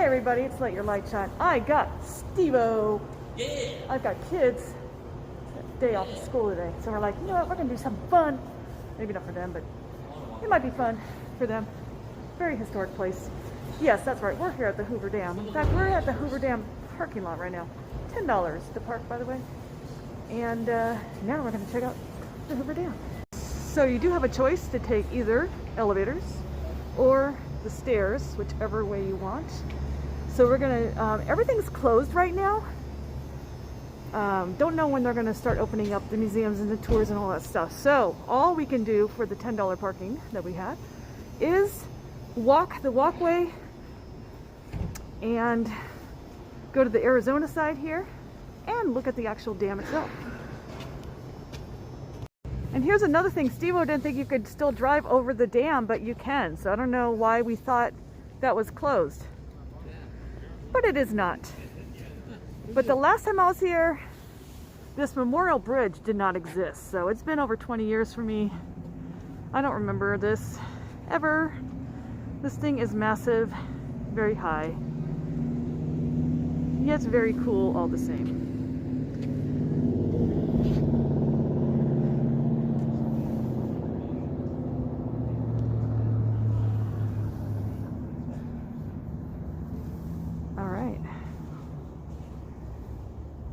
everybody, it's Let Your Light Shine. I got Steve-O. Yeah. I've got kids. Day off of school today. So we're like, you know what, we're gonna do something fun. Maybe not for them, but it might be fun for them. Very historic place. Yes, that's right. We're here at the Hoover Dam. In fact, we're at the Hoover Dam parking lot right now. $10 to park, by the way. And now we're gonna check out the Hoover Dam. So you do have a choice to take either elevators or the stairs, whichever way you want. So we're gonna, everything's closed right now. Don't know when they're gonna start opening up the museums and the tours and all that stuff. So all we can do for the $10 parking that we have is walk the walkway and go to the Arizona side here and look at the actual dam itself. And here's another thing, Steve-O didn't think you could still drive over the dam, but you can. So I don't know why we thought that was closed. But it is not. But the last time I was here, this memorial bridge did not exist. So it's been over 20 years for me. I don't remember this ever. This thing is massive, very high. Yet it's very cool all the same.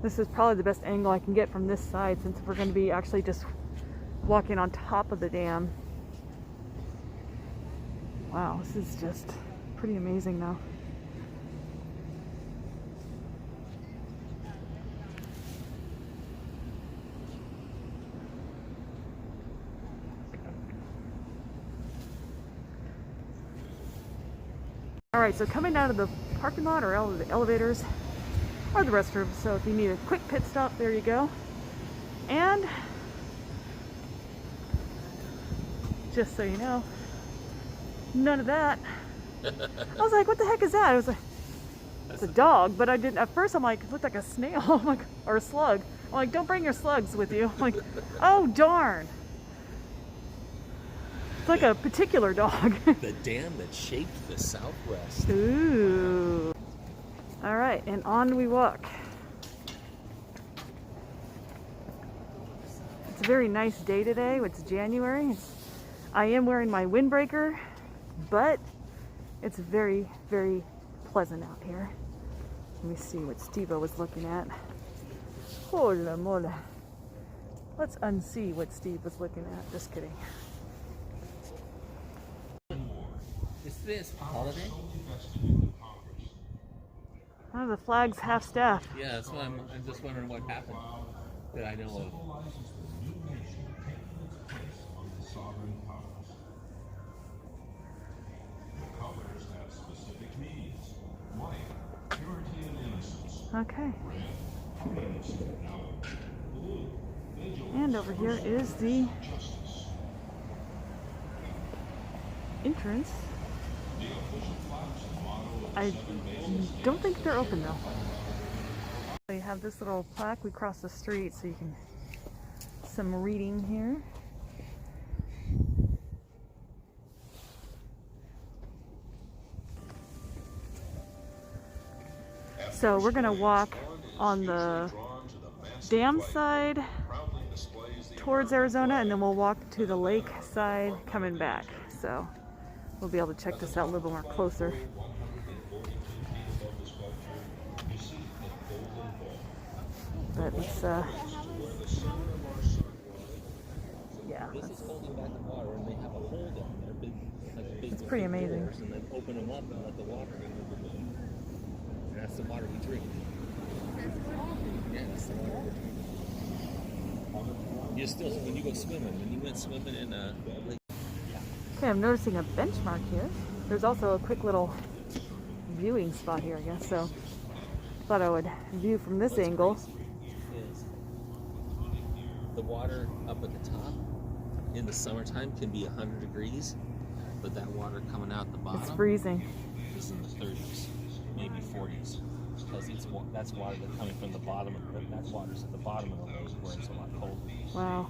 This is probably the best angle I can get from this side, since we're going to be actually just walking on top of the dam. Wow, this is just pretty amazing now. Alright, so coming out of the parking lot or out of the elevators, or the restrooms, so if you need a quick pit stop, there you go. And just so you know, none of that. I was like, what the heck is that? I was like, it's a dog, but I didn't, at first I'm like, it looked like a snail. I'm like, or a slug. I'm like, don't bring your slugs with you. I'm like, oh darn. It's like a particular dog. The dam that shaped the Southwest. Ooh. All right, and on we walk. It's a very nice day today. It's January. I am wearing my windbreaker, but it's very, very pleasant out here. Let me see what Steve-O was looking at. Hola mola. Let's unsee what Steve was looking at. Just kidding. Is this holiday? Oh, the flag's half staff. Yeah, that's why I'm just wondering what happened that I know of. Okay. And over here is the entrance. I don't think they're open though. They have this little plaque. We cross the street, so you can some reading here. So we're gonna walk on the dam side towards Arizona, and then we'll walk to the lake side coming back. So we'll be able to check this out a little more closer. But it's yeah, it's pretty amazing. And then open them up and let the water in. And that's the water we drink. Yeah, that's the water. You still, when you go swimming, when you went swimming in a lake. Okay, I'm noticing a benchmark here. There's also a quick little viewing spot here, I guess. So thought I would view from this angle. The water up at the top in the summertime can be 100 degrees, but that water coming out the bottom, it's freezing. Is in the 30s, maybe 40s, because that's water that's coming from the bottom. That water's at the bottom of the lake where it's a lot colder. Wow.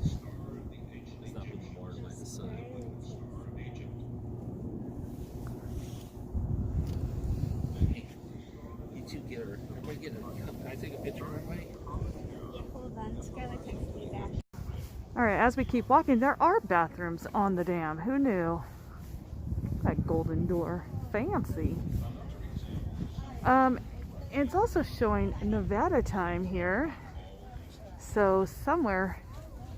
It's not being warmed by the sun. get her. Everybody get her. Can I take a picture of everybody? Yeah, hold on. Skylar texted me back. All right, as we keep walking, there are bathrooms on the dam. Who knew? That golden door. Fancy. It's also showing Nevada time here. So somewhere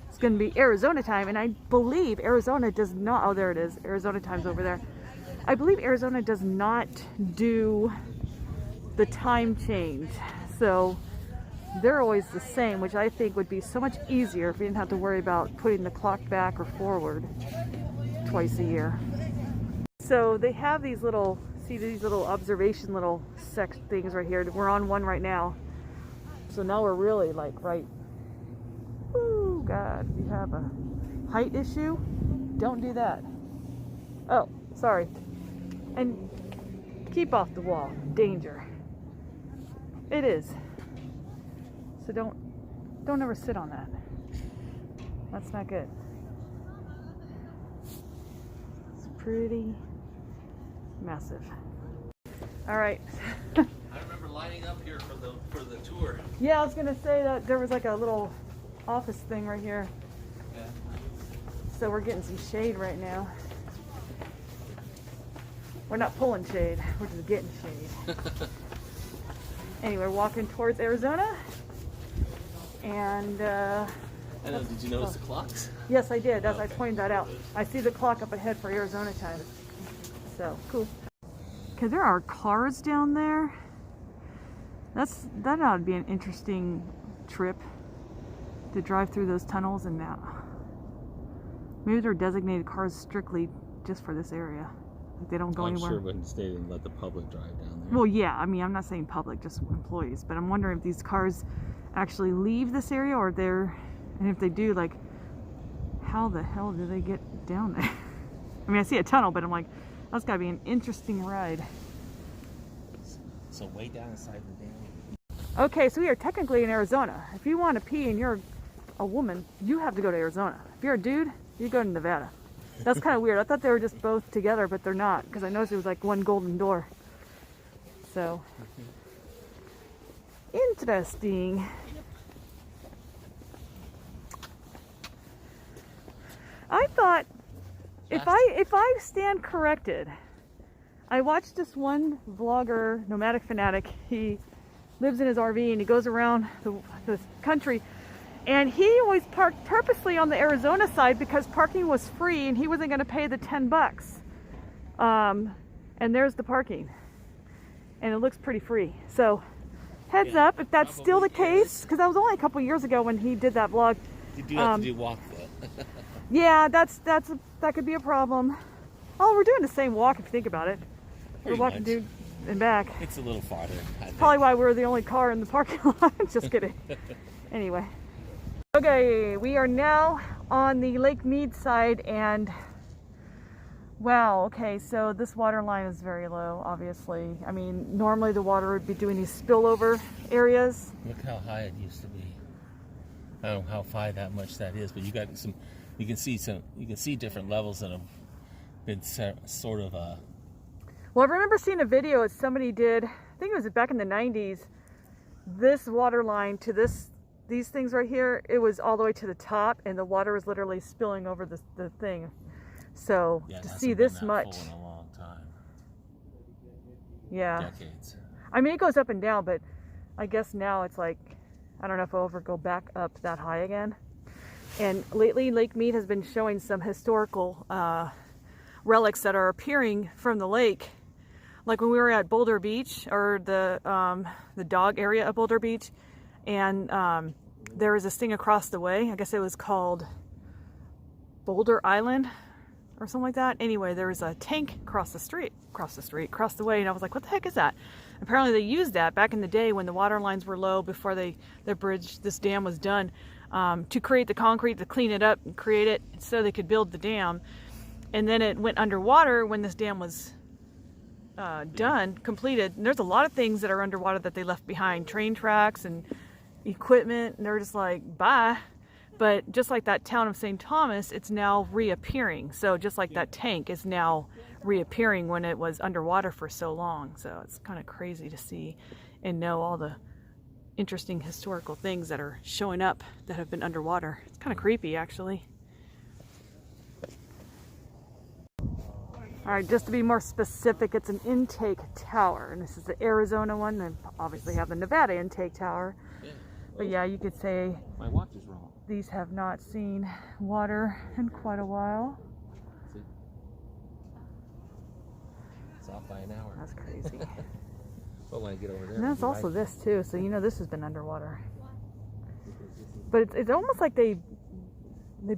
it's going to be Arizona time. And I believe Arizona does not, oh, there it is. Arizona time's over there. I believe Arizona does not do the time change. So they're always the same, which I think would be so much easier if we didn't have to worry about putting the clock back or forward twice a year. So they have these little, see these little observation little things right here. We're on one right now. So now we're really like right, oh God, if you have a height issue, don't do that. Oh, sorry. And keep off the wall, danger. It is. So don't ever sit on that. That's not good. It's pretty massive. All right. I remember lining up here for the tour. Yeah, I was gonna say that there was like a little office thing right here. Yeah. So we're getting some shade right now. We're not pulling shade, we're just getting shade. Anyway, we're walking towards Arizona. And I know, did you notice the clocks? yes, I did. I pointed that out. I see the clock up ahead for Arizona time. So cool. Okay, there are cars down there. That ought to be an interesting trip to drive through those tunnels and that. Maybe they're designated cars strictly just for this area. Like they don't go anywhere. I'm sure wouldn't stay and let the public drive down there. Well, yeah. I mean, I'm not saying public, just employees. But I'm wondering if these cars actually leave this area, or and if they do, like, how the hell do they get down there? I mean, I see a tunnel, but I'm like, that's gotta be an interesting ride. So way down inside the dam. Okay, so we are technically in Arizona. If you want to pee and you're a woman, you have to go to Arizona. If you're a dude, you go to Nevada. That's kind of weird. I thought they were just both together, but they're not, because I noticed it was like one golden door. So interesting. I thought, if I stand corrected, I watched this one vlogger, Nomadic Fanatic. He lives in his RV and he goes around the country, and he always parked purposely on the Arizona side because parking was free and he wasn't going to pay the $10. And there's the parking, and it looks pretty free. So heads up if that's still the case, because that was only a couple years ago when he did that vlog. You do have to do walk though. Yeah, that could be a problem. Oh, we're doing the same walk if you think about it. We're walking dude and back. It's a little farther. Probably why we're the only car in the parking lot. Just kidding. Anyway. Okay, we are now on the Lake Mead side, and wow, okay, so this water line is very low, obviously. I mean, normally the water would be doing these spillover areas. Look how high it used to be. I don't know how high that much that is, but you got some. You can see different levels that have been sort of. Well, I remember seeing a video that somebody did. I think it was back in the 90s. This water line to these things right here, it was all the way to the top, and the water was literally spilling over the thing. So Yeah, to it see hasn't been this that much, full in a long time. yeah. Decades. I mean, it goes up and down, but I guess now it's like, I don't know if I'll ever go back up that high again. And lately, Lake Mead has been showing some historical relics that are appearing from the lake. Like when we were at Boulder Beach, or the dog area of Boulder Beach, and there was this thing across the way. I guess it was called Boulder Island or something like that. Anyway, there was a tank across the way, and I was like, what the heck is that? Apparently they used that back in the day when the water lines were low, before this dam was done, to create the concrete, to clean it up and create it so they could build the dam. And then it went underwater when this dam was completed. And there's a lot of things that are underwater that they left behind, train tracks and equipment, and they're just like, bye. But just like that town of St. Thomas, it's now reappearing. So just like that tank is now reappearing when it was underwater for so long. So it's kind of crazy to see and know all the interesting historical things that are showing up that have been underwater. It's kind of creepy, actually. All right, just to be more specific, it's an intake tower, and this is the Arizona one. They obviously have the Nevada intake tower. But yeah, you could say My watch is wrong. these have not seen water in quite a while. See? It's off by an hour. That's crazy. But when I get over there, And that's also this too, so you know this has been underwater. But it's almost like they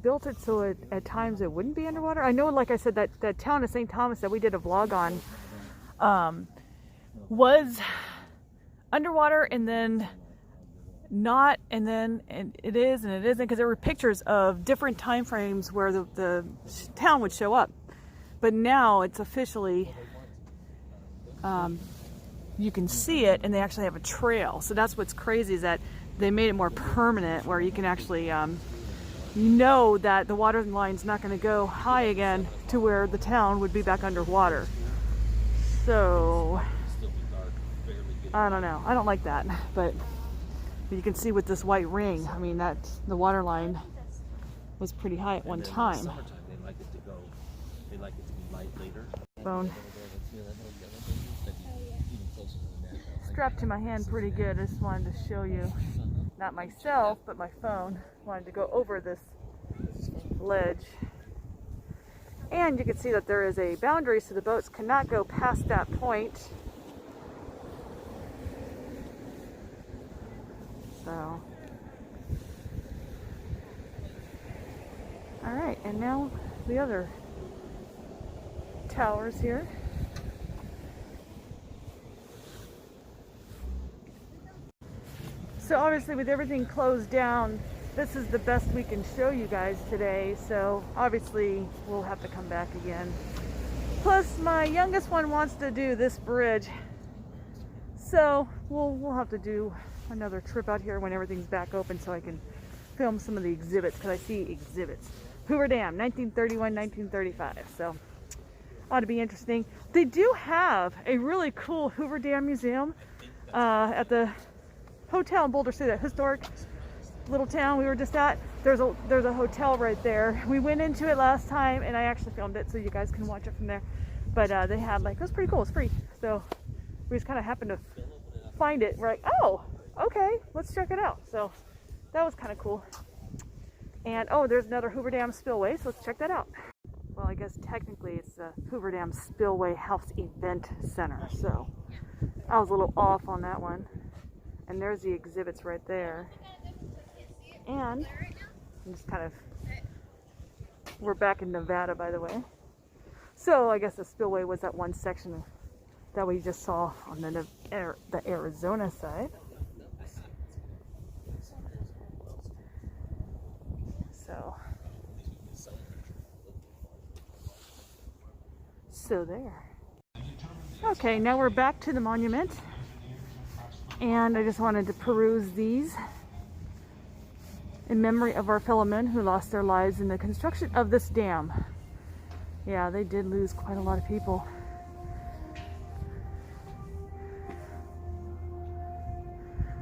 built it so at times it wouldn't be underwater. I know, like I said, that town of St. Thomas that we did a vlog on was underwater and then not, and then it is and it isn't, because there were pictures of different time frames where the town would show up. But now it's officially, you can see it, and they actually have a trail. So that's what's crazy, is that they made it more permanent, where you can actually, you know that the water line's not going to go high again to where the town would be back underwater. So, I don't know. I don't like that, but you can see with this white ring, I mean, that the water line was pretty high at one time. In the summertime, they like it to go. They like it to be light later. Phone strapped to my hand pretty good. I just wanted to show you, not myself, but my phone. Wanted to go over this ledge. And you can see that there is a boundary, so the boats cannot go past that point. So, all right, and now the other towers here. So obviously with everything closed down, this is the best we can show you guys today. So obviously we'll have to come back again. Plus my youngest one wants to do this bridge. So we'll have to do another trip out here when everything's back open, so I can film some of the exhibits, because I see exhibits. Hoover Dam, 1931, 1935. So ought to be interesting. They do have a really cool Hoover Dam Museum at the hotel in Boulder City, that historic little town we were just at. There's a hotel right there. We went into it last time, and I actually filmed it so you guys can watch it from there. But they had, like, it was pretty cool. It's free. So we just kind of happened to find it. We're like, oh, okay, let's check it out. So that was kind of cool. And oh, there's another Hoover Dam Spillway, so let's check that out. Well, I guess technically it's the Hoover Dam Spillway House Event Center. So I was a little off on that one. And there's the exhibits right there. And I'm just kind of, we're back in Nevada, by the way. So I guess the spillway was that one section that we just saw on the Arizona side. So there. Okay, now we're back to the monument. And I just wanted to peruse these in memory of our fellow men who lost their lives in the construction of this dam. Yeah, they did lose quite a lot of people.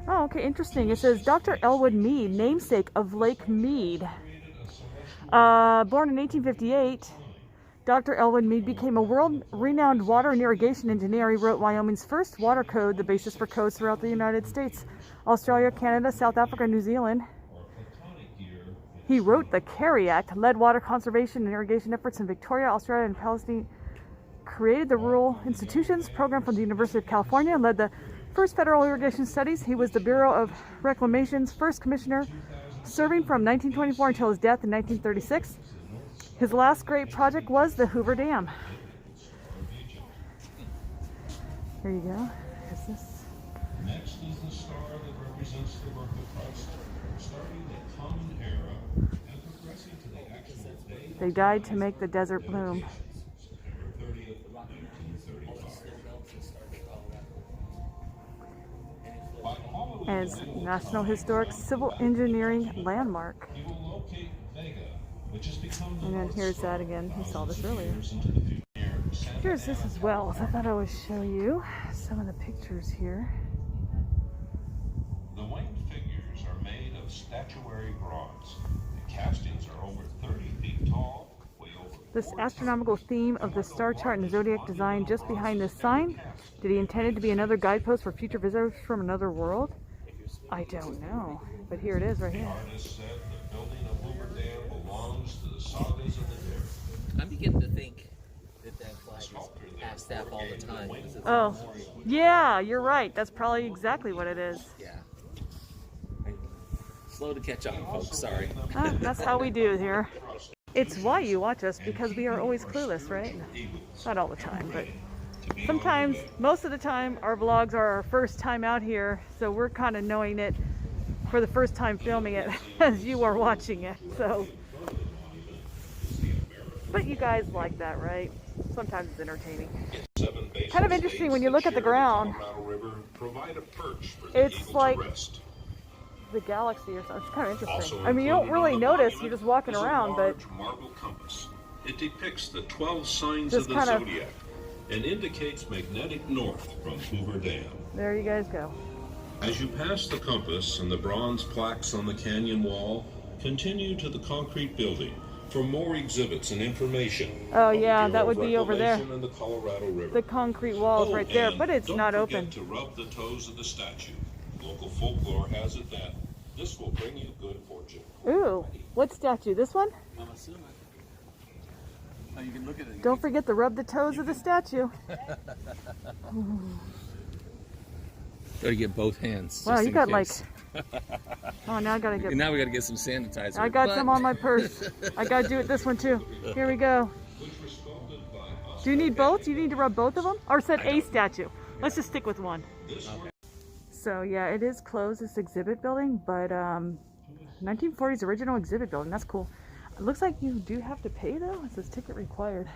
Oh, okay, interesting. It says Dr. Elwood Mead, namesake of Lake Mead. Born in 1858, Dr. Elwood Mead became a world-renowned water and irrigation engineer. He wrote Wyoming's first water code, the basis for codes throughout the United States, Australia, Canada, South Africa, and New Zealand. He wrote the Carey Act, led water conservation and irrigation efforts in Victoria, Australia, and Palestine, created the Rural Institutions Program from the University of California, led the first federal irrigation studies. He was the Bureau of Reclamation's first commissioner, serving from 1924 until his death in 1936. His last great project was the Hoover Dam. Here you go. Here's this. Next is the star that represents the birth of Christ, starting the common era and progressing to the actual day. They died to make the desert bloom. September 30th, 1935. As National Historic Civil Engineering Landmark. He will And then here's that again. You saw this earlier. Here's this as well. So I thought I would show you some of the pictures here. The winged figures are made of statuary bronze. The castings are over 30 feet tall, weigh over This astronomical theme of the star chart and zodiac design just behind this sign. Did he intend it to be another guidepost for future visitors from another world? I don't know. But here it is right here. artists said the building of Hoover Dam belongs to the sagas of the dairy. I'm beginning to think that flag is half staff all the time. Because it's Oh, yeah, you're right. That's probably exactly what it is. yeah. Slow to catch on, folks. Sorry. That's how we do here. It's why you watch us, because we are always clueless, right? Not all the time, but sometimes, most of the time, our vlogs are our first time out here, so we're kind of knowing it for the first time filming it as you are watching it. So, but you guys like that, right? Sometimes it's entertaining. Kind of interesting when you look at the ground. It's like the galaxy or something. It's kind of interesting. I mean, you don't really notice. You're just walking around, but marble compass. It depicts the 12 signs just of the kind of zodiac and indicates magnetic north from Hoover Dam. there you guys go. As you pass the compass and the bronze plaques on the canyon wall, continue to the concrete building for more exhibits and information. Oh on the yeah, Bureau that of would be over there. Reclamation and the Colorado River. The concrete wall is right there, and but it's don't not forget open. to rub the toes of the statue. Local folklore has it that this will bring you good fortune. Ooh, what statue? This one? I'm assuming. Oh, you can look at it. Don't forget to rub the toes of the statue. Gotta get both hands. Wow, just you in got like. case. Oh, now I gotta And get. now we gotta get some sanitizer. I got but- some on my purse. I gotta do it this one too. Here we go. Do you need both? Do you need to rub both of them? Or said a statue? Let's just stick with one. So yeah, it is closed, this exhibit building, but 1940s original exhibit building. That's cool. It looks like you do have to pay though. It says ticket required.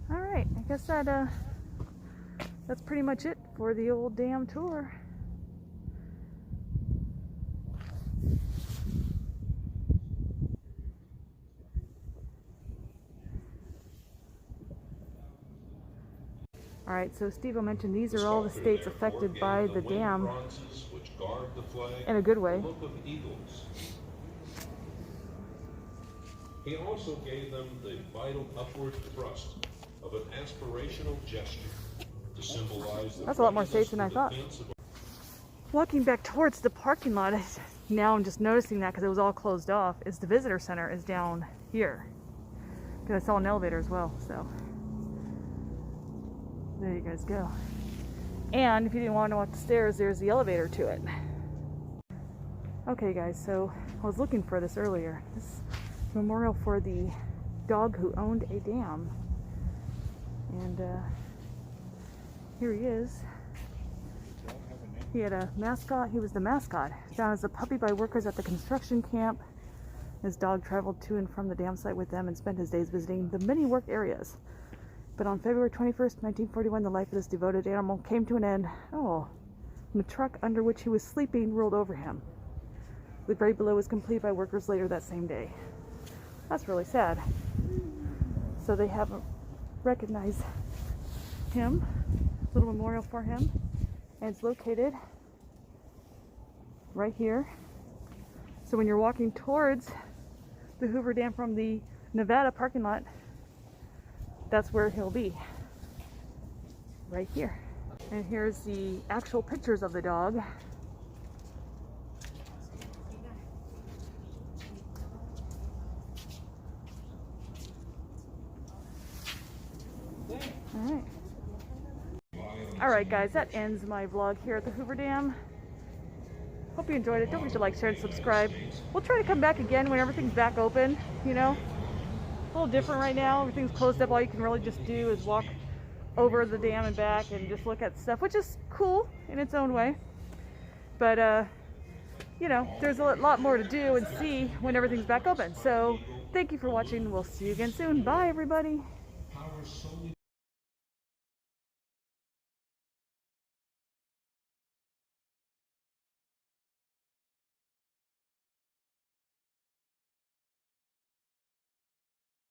All right, I guess that's pretty much it for the old dam tour. All right, so Steve mentioned these are all the states affected by the dam in a good way. He also gave them the vital upward thrust of an aspirational gesture to symbolize the That's a lot more states than I thought. Walking back towards the parking lot, now I'm just noticing that because it was all closed off, is the visitor center is down here. Because I saw an elevator as well, so there you guys go. And if you didn't want to know what the stairs, there's the elevator to it. Okay guys, so I was looking for this earlier. This memorial for the dog who owned a dam. And here he is. He had a mascot. He was the mascot. Found as a puppy by workers at the construction camp. His dog traveled to and from the dam site with them and spent his days visiting the many work areas. But on February 21st, 1941, the life of this devoted animal came to an end. Oh, and the truck under which he was sleeping rolled over him. The grave below was completed by workers later that same day. That's really sad. So they haven't recognized him. Little memorial for him. And it's located right here. So when you're walking towards the Hoover Dam from the Nevada parking lot, that's where he'll be. Right here. And here's the actual pictures of the dog. Alright guys, that ends my vlog here at the Hoover Dam. Hope you enjoyed it. Don't forget to like, share, and subscribe. We'll try to come back again when everything's back open, you know. A little different right now. Everything's closed up. All you can really just do is walk over the dam and back and just look at stuff, which is cool in its own way. But, you know, there's a lot more to do and see when everything's back open. So, thank you for watching. We'll see you again soon. Bye, everybody. Power solely